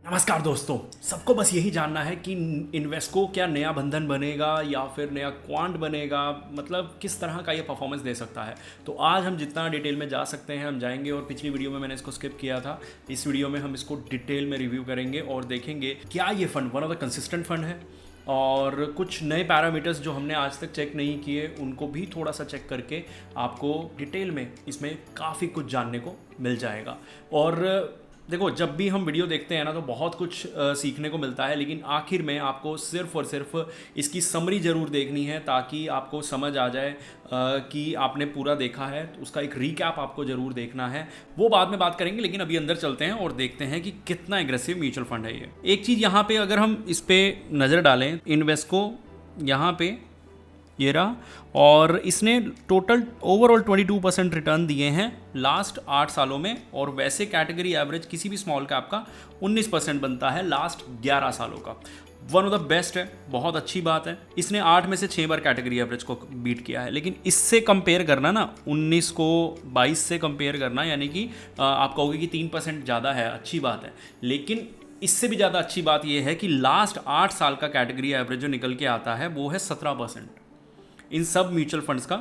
नमस्कार दोस्तों। सबको बस यही जानना है कि इन्वेस्को क्या नया बंधन बनेगा या फिर नया क्वांट बनेगा, मतलब किस तरह का ये परफॉर्मेंस दे सकता है। तो आज हम जितना डिटेल में जा सकते हैं हम जाएंगे, और पिछली वीडियो में मैंने इसको स्किप किया था। इस वीडियो में हम इसको डिटेल में रिव्यू करेंगे और देखेंगे क्या ये fund one of the consistent fund है, और कुछ नए पैरामीटर्स जो हमने आज तक चेक नहीं किए उनको भी थोड़ा सा चेक करके आपको डिटेल में इसमें काफ़ी कुछ जानने को मिल जाएगा। और देखो, जब भी हम वीडियो देखते हैं ना तो बहुत कुछ सीखने को मिलता है, लेकिन आखिर में आपको सिर्फ और सिर्फ इसकी समरी ज़रूर देखनी है ताकि आपको समझ आ जाए कि आपने पूरा देखा है। तो उसका एक रीकैप आपको ज़रूर देखना है, वो बाद में बात करेंगे। लेकिन अभी अंदर चलते हैं और देखते हैं कि कितना एग्रेसिव म्यूचुअल फंड है ये। एक चीज़ यहाँ पे अगर हम इस पर नज़र डालें, इन्वेस्को यहाँ पे ये रहा, और इसने टोटल ओवरऑल 22% रिटर्न दिए हैं लास्ट 8 सालों में। और वैसे कैटेगरी एवरेज किसी भी स्मॉल कैप का 19% बनता है लास्ट 11 सालों का। वन ऑफ द बेस्ट है, बहुत अच्छी बात है। इसने 8 में से 6 बार कैटेगरी एवरेज को बीट किया है। लेकिन इससे कंपेयर करना ना, 19 को 22 से कंपेयर करना, यानी कि आप कहोगे कि 3% ज़्यादा है, अच्छी बात है। लेकिन इससे भी ज़्यादा अच्छी बात यह है कि लास्ट 8 साल का कैटेगरी एवरेज जो निकल के आता है वो है 17%। इन सब म्यूचुअल फंड्स का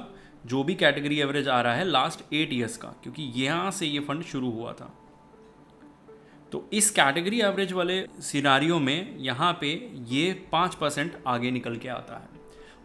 जो भी कैटेगरी एवरेज आ रहा है लास्ट 8 ईयर्स का, क्योंकि यहाँ से ये फंड शुरू हुआ था। तो इस कैटेगरी एवरेज वाले सिनारियो में यहाँ पे ये 5% आगे निकल के आता है।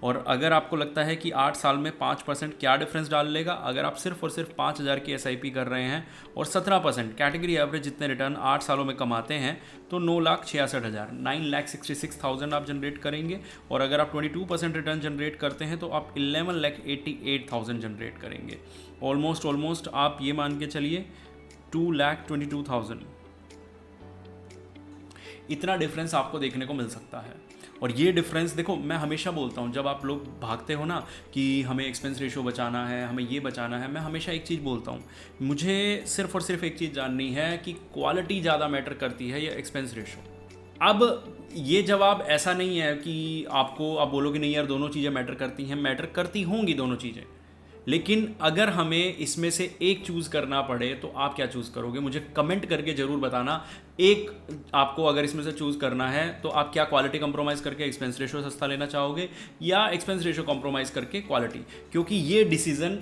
और अगर आपको लगता है कि 8 साल में 5% क्या डिफरेंस डाल लेगा, अगर आप सिर्फ और सिर्फ 5,000 की SIP कर रहे हैं और 17% कैटेगरी एवरेज जितने रिटर्न 8 सालों में कमाते हैं, तो 9,66,000 9,66,000 आप जनरेट करेंगे। और अगर आप 22% रिटर्न जनरेट करते हैं तो आप 11,88,000 जनरेट करेंगे। ऑलमोस्ट आप ये मान के चलिए 2,22,000, इतना डिफरेंस आपको देखने को मिल सकता है। और ये डिफरेंस देखो, मैं हमेशा बोलता हूँ जब आप लोग भागते हो ना कि हमें एक्सपेंस रेशो बचाना है, हमें ये बचाना है, मैं हमेशा एक चीज़ बोलता हूँ, मुझे सिर्फ और सिर्फ एक चीज़ जाननी है कि क्वालिटी ज़्यादा मैटर करती है या एक्सपेंस रेशो। अब ये जवाब ऐसा नहीं है कि आपको आप बोलोगे नहीं यार दोनों चीज़ें मैटर करती हैं, मैटर करती होंगी दोनों चीज़ें। लेकिन अगर हमें इसमें से एक चूज़ करना पड़े तो आप क्या चूज़ करोगे, मुझे कमेंट करके ज़रूर बताना। एक आपको अगर इसमें से चूज़ करना है तो आप क्या क्वालिटी कंप्रोमाइज़ करके एक्सपेंस रेशो सस्ता लेना चाहोगे, या एक्सपेंस रेशो कंप्रोमाइज़ करके क्वालिटी? क्योंकि ये डिसीज़न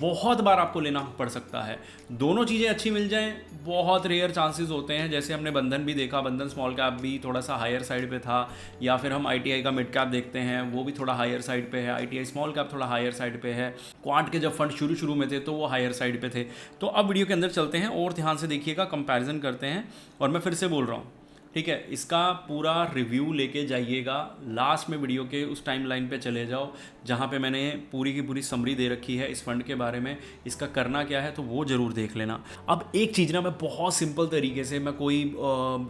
बहुत बार आपको लेना पड़ सकता है। दोनों चीज़ें अच्छी मिल जाएं, बहुत रेयर चांसेस होते हैं। जैसे हमने बंधन भी देखा, बंधन स्मॉल कैप भी थोड़ा सा हायर साइड पे था, या फिर हम ITI का मिड कैप देखते हैं, वो भी थोड़ा हायर साइड पे है, ITI स्मॉल कैप थोड़ा हायर साइड पे है। क्वांट के जब फंड शुरू में थे तो वो हायर साइड पे थे। तो अब वीडियो के अंदर चलते हैं और ध्यान से देखिएगा, कंपैरिजन करते हैं। और मैं फिर से बोल रहा हूँ, ठीक है, इसका पूरा रिव्यू लेके जाइएगा। लास्ट में वीडियो के उस टाइम लाइन पे चले जाओ जहाँ पे मैंने पूरी की पूरी समरी दे रखी है इस फंड के बारे में, इसका करना क्या है, तो वो ज़रूर देख लेना। अब एक चीज़ ना, मैं बहुत सिंपल तरीके से, मैं कोई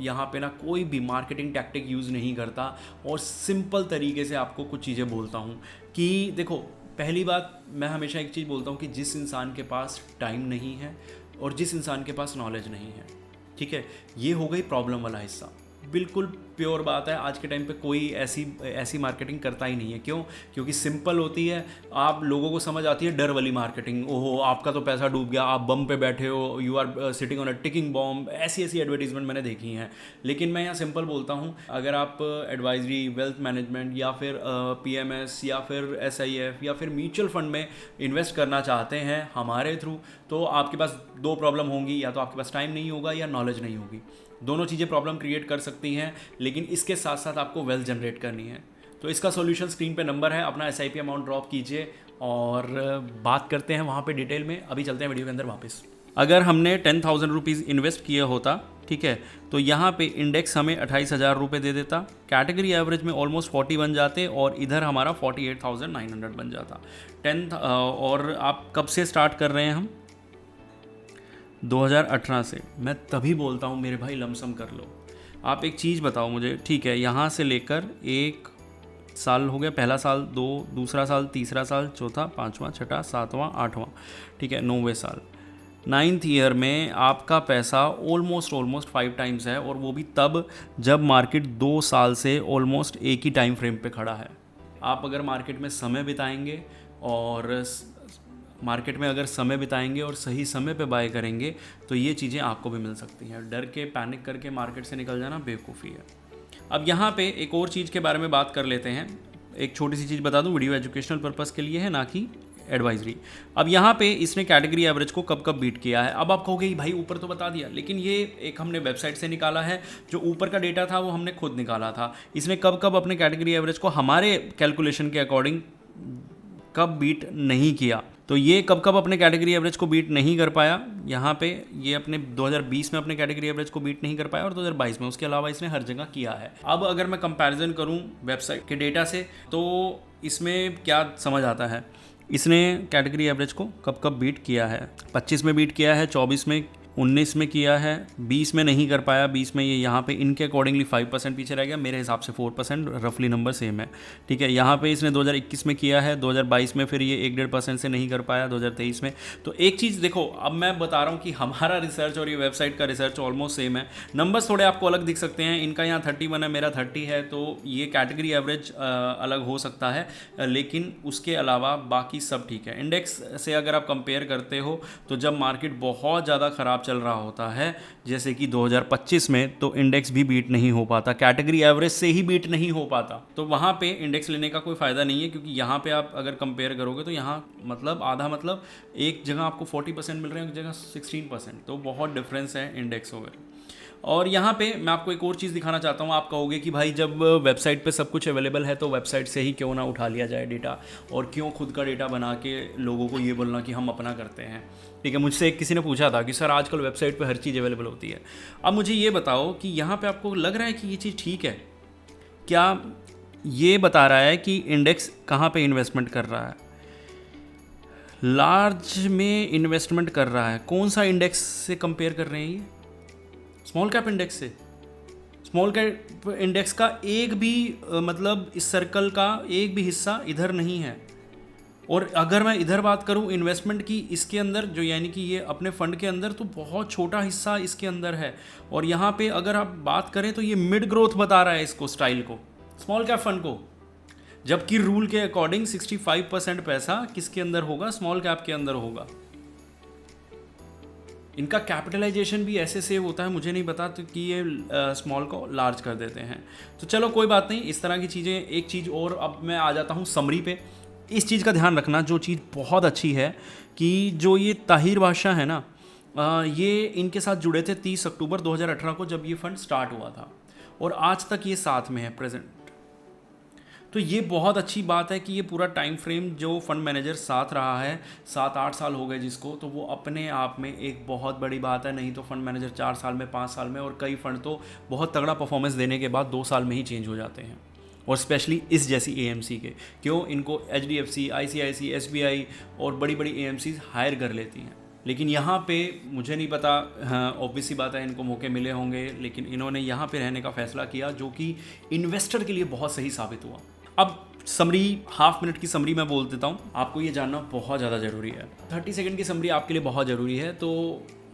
यहाँ पे ना कोई भी मार्केटिंग टैक्टिक यूज़ नहीं करता, और सिंपल तरीके से आपको कुछ चीज़ें बोलता हूँ कि देखो, पहली बात मैं हमेशा एक चीज़ बोलता हूँ कि जिस इंसान के पास टाइम नहीं है और जिस इंसान के पास नॉलेज नहीं है, ठीक है, ये हो गई प्रॉब्लम वाला हिस्सा। बिल्कुल प्योर बात है, आज के टाइम पे कोई ऐसी मार्केटिंग करता ही नहीं है। क्यों? क्योंकि सिंपल होती है, आप लोगों को समझ आती है डर वाली मार्केटिंग। ओहो, आपका तो पैसा डूब गया, आप बम पे बैठे हो, you are sitting on a ticking bomb, ऐसी एडवर्टीजमेंट मैंने देखी हैं। लेकिन मैं यहाँ सिंपल बोलता हूँ, अगर आप एडवाइजरी, वेल्थ मैनेजमेंट, या फिर PMS, या फिर SIF, या फिर म्यूचुअल फंड में इन्वेस्ट करना चाहते हैं हमारे थ्रू, तो आपके पास दो प्रॉब्लम होंगी, या तो आपके पास टाइम नहीं होगा या नॉलेज नहीं होगी। दोनों चीज़ें प्रॉब्लम क्रिएट कर सकती हैं, लेकिन इसके साथ साथ आपको वेल्थ जनरेट करनी है। तो इसका सॉल्यूशन स्क्रीन पे नंबर है, अपना SIP अमाउंट ड्रॉप कीजिए और बात करते हैं वहाँ पे डिटेल में। अभी चलते हैं वीडियो के अंदर वापस। अगर हमने 10,000 रुपीज़ इन्वेस्ट किया होता, ठीक है, तो यहाँ पे इंडेक्स हमें 28,000 रुपये दे देता, कैटेगरी एवरेज में ऑलमोस्ट 40 बन जाते, और इधर हमारा 48,900 बन जाता। 10 और आप कब से स्टार्ट कर रहे हैं हम? 2018 से। मैं तभी बोलता हूँ मेरे भाई लमसम कर लो। आप एक चीज़ बताओ मुझे, ठीक है, यहाँ से लेकर 1 साल हो गया, पहला साल, 2, दूसरा साल, तीसरा साल, चौथा, पाँचवा, छठा, सातवां, आठवां, ठीक है, 9वें साल, 9th ईयर में आपका पैसा ऑलमोस्ट 5 टाइम्स है। और वो भी तब जब मार्केट 2 साल से ऑलमोस्ट एक ही टाइम फ्रेम पे खड़ा है। आप अगर मार्केट में समय बिताएंगे और मार्केट में अगर समय बिताएंगे और सही समय पे बाय करेंगे तो ये चीज़ें आपको भी मिल सकती हैं। डर के पैनिक करके मार्केट से निकल जाना बेवकूफ़ी है। अब यहाँ पे एक और चीज़ के बारे में बात कर लेते हैं। एक छोटी सी चीज़ बता दूं, वीडियो एजुकेशनल पर्पस के लिए है, ना कि एडवाइजरी। अब यहाँ पे इसने कैटेगरी एवरेज को कब कब बीट किया है। अब आप कहोगे भाई ऊपर तो बता दिया, लेकिन ये एक हमने वेबसाइट से निकाला है, जो ऊपर का डेटा था वो हमने खुद निकाला था। इसने कब कब अपने कैटेगरी एवरेज को हमारे कैलकुलेशन के अकॉर्डिंग कब बीट नहीं किया। तो ये कब कब अपने कैटेगरी एवरेज को बीट नहीं कर पाया, यहाँ पे ये अपने 2020 में अपने कैटेगरी एवरेज को बीट नहीं कर पाया और 2022 में। उसके अलावा इसने हर जगह किया है। अब अगर मैं कंपैरिजन करूँ वेबसाइट के डेटा से तो इसमें क्या समझ आता है, इसने कैटेगरी एवरेज को कब कब बीट किया है। 25 में बीट किया है, 24 में, 19 में किया है, 20 में नहीं कर पाया। 20 में ये यहाँ पे इनके अकॉर्डिंगली 5% पीछे रह गया, मेरे हिसाब से 4%, रफली नंबर सेम है, ठीक है। यहाँ पे इसने 2021 में किया है, 2022 में फिर ये 1-1.5% से नहीं कर पाया, 2023 में। तो एक चीज़ देखो, अब मैं बता रहा हूँ कि हमारा रिसर्च और ये वेबसाइट का रिसर्च ऑलमोस्ट सेम है। नंबर्स थोड़े आपको अलग दिख सकते हैं, इनका यहाँ 31 है, मेरा 30 है, तो ये कैटेगरी एवरेज अलग हो सकता है, लेकिन उसके अलावा बाकी सब ठीक है। इंडेक्स से अगर आप कंपेयर करते हो तो जब मार्केट बहुत ज़्यादा ख़राब चल रहा होता है जैसे कि 2025 में, तो इंडेक्स भी बीट नहीं हो पाता, कैटेगरी एवरेज से ही बीट नहीं हो पाता। तो वहाँ पे इंडेक्स लेने का कोई फ़ायदा नहीं है, क्योंकि यहाँ पे आप अगर कंपेयर करोगे तो यहाँ मतलब आधा, मतलब एक जगह आपको 40% मिल रहे हैं, एक जगह 16%, तो बहुत डिफरेंस है इंडेक्स वगैरह। और यहाँ पे मैं आपको एक और चीज़ दिखाना चाहता हूँ। आप कहोगे कि भाई जब वेबसाइट पे सब कुछ अवेलेबल है तो वेबसाइट से ही क्यों ना उठा लिया जाए डेटा, और क्यों खुद का डेटा बना के लोगों को ये बोलना कि हम अपना करते हैं, ठीक है। मुझसे एक किसी ने पूछा था कि सर आजकल वेबसाइट पे हर चीज़ अवेलेबल होती है। अब मुझे ये बताओ कि यहाँ पे आपको लग रहा है कि ये चीज़ ठीक है क्या? ये बता रहा है कि इंडेक्स कहाँ पे इन्वेस्टमेंट कर रहा है, लार्ज में इन्वेस्टमेंट कर रहा है। कौन सा इंडेक्स से कंपेयर कर रहे हैं ये? स्मॉल कैप इंडेक्स से। स्मॉल कैप इंडेक्स का एक भी मतलब इस सर्कल का एक भी हिस्सा इधर नहीं है। और अगर मैं इधर बात करूं इन्वेस्टमेंट की, इसके अंदर जो यानी कि ये अपने फंड के अंदर, तो बहुत छोटा हिस्सा इसके अंदर है। और यहाँ पे अगर आप बात करें तो ये मिड ग्रोथ बता रहा है इसको, स्टाइल को, स्मॉल कैप फंड को, जबकि रूल के अकॉर्डिंग 65% पैसा किसके अंदर होगा, स्मॉल कैप के अंदर होगा। इनका कैपिटलाइजेशन भी ऐसे सेव होता है, मुझे नहीं पता, तो कि ये स्मॉल को लार्ज कर देते हैं। तो चलो कोई बात नहीं, इस तरह की चीज़ें। एक चीज़ और, अब मैं आ जाता हूँ समरी पे। इस चीज़ का ध्यान रखना, जो चीज़ बहुत अच्छी है कि जो ये ताहिर बादशाह है ना, ये इनके साथ जुड़े थे 30 अक्टूबर 2018 को, जब ये फंड स्टार्ट हुआ था, और आज तक ये साथ में है प्रेजेंट। तो ये बहुत अच्छी बात है कि ये पूरा टाइम फ्रेम जो फंड मैनेजर साथ रहा है, 7-8 साल हो गए जिसको, तो वो अपने आप में एक बहुत बड़ी बात है। नहीं तो फंड मैनेजर 4 साल में, 5 साल में, और कई फंड तो बहुत तगड़ा परफॉर्मेंस देने के बाद 2 साल में ही चेंज हो जाते हैं, और स्पेशली इस जैसी एएमसी के। क्यों? इनको एचडीएफसी, आईसीआईसी, एसबीआई और बड़ी बड़ी एएमसी हायर कर लेती हैं। लेकिन यहाँ पे मुझे नहीं पता, हाँ ऑब्वियसली बात है इनको मौके मिले होंगे, लेकिन इन्होंने यहाँ पे रहने का फैसला किया, जो कि इन्वेस्टर के लिए बहुत सही साबित हुआ। अब समरी, हाफ मिनट की समरी मैं बोल देता हूँ, आपको ये जानना बहुत ज़्यादा ज़रूरी है। 30 सेकंड की समरी आपके लिए बहुत ज़रूरी है। तो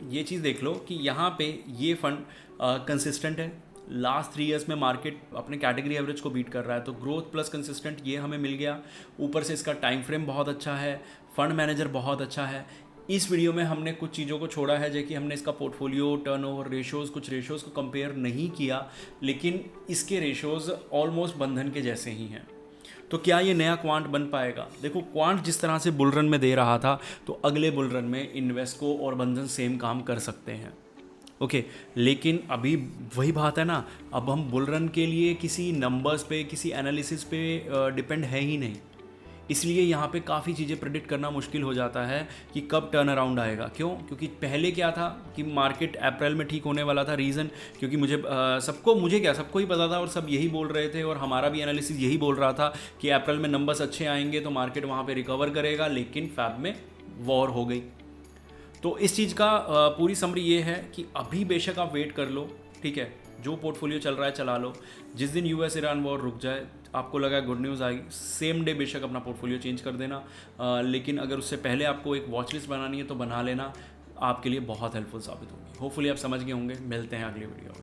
ये चीज़ देख लो कि यहाँ पे ये फंड कंसिस्टेंट है। लास्ट 3 ईयर्स में मार्केट अपने कैटेगरी एवरेज को बीट कर रहा है, तो ग्रोथ प्लस कंसिस्टेंट ये हमें मिल गया। ऊपर से इसका टाइम फ्रेम बहुत अच्छा है, फंड मैनेजर बहुत अच्छा है। इस वीडियो में हमने कुछ चीज़ों को छोड़ा है, जैसे कि हमने इसका पोर्टफोलियो, टर्नओवर रेशोज़, कुछ रेशोज़ को कंपेयर नहीं किया, लेकिन इसके रेशोज़ ऑलमोस्ट बंधन के जैसे ही हैं। तो क्या ये नया क्वांट बन पाएगा? देखो, क्वांट जिस तरह से बुल रन में दे रहा था, तो अगले बुल रन में इन्वेस्को और बंधन सेम काम कर सकते हैं। ओके, लेकिन अभी वही बात है ना, अब हम बुल रन के लिए किसी नंबर्स पे, किसी एनालिसिस पे डिपेंड है ही नहीं। इसलिए यहाँ पे काफ़ी चीज़ें प्रेडिक्ट करना मुश्किल हो जाता है कि कब टर्न अराउंड आएगा। क्यों? क्योंकि पहले क्या था कि मार्केट अप्रैल में ठीक होने वाला था। रीज़न क्योंकि सबको ही पता था, और सब यही बोल रहे थे, और हमारा भी एनालिसिस यही बोल रहा था कि अप्रैल में नंबर्स अच्छे आएंगे तो मार्केट वहाँ पर रिकवर करेगा। लेकिन फैब में वॉर हो गई। तो इस चीज़ का पूरी समरी ये है कि अभी बेशक आप वेट कर लो, ठीक है, जो पोर्टफोलियो चल रहा है चला लो। जिस दिन यूएस ईरान वॉर रुक जाए, आपको लगा गुड न्यूज़ आएगी, सेम डे बेशक अपना पोर्टफोलियो चेंज कर देना। लेकिन अगर उससे पहले आपको एक वॉच लिस्ट बनानी है तो बना लेना, आपके लिए बहुत हेल्पफुल साबित होगी। होपफुली आप समझ गए होंगे। मिलते हैं अगली वीडियो में।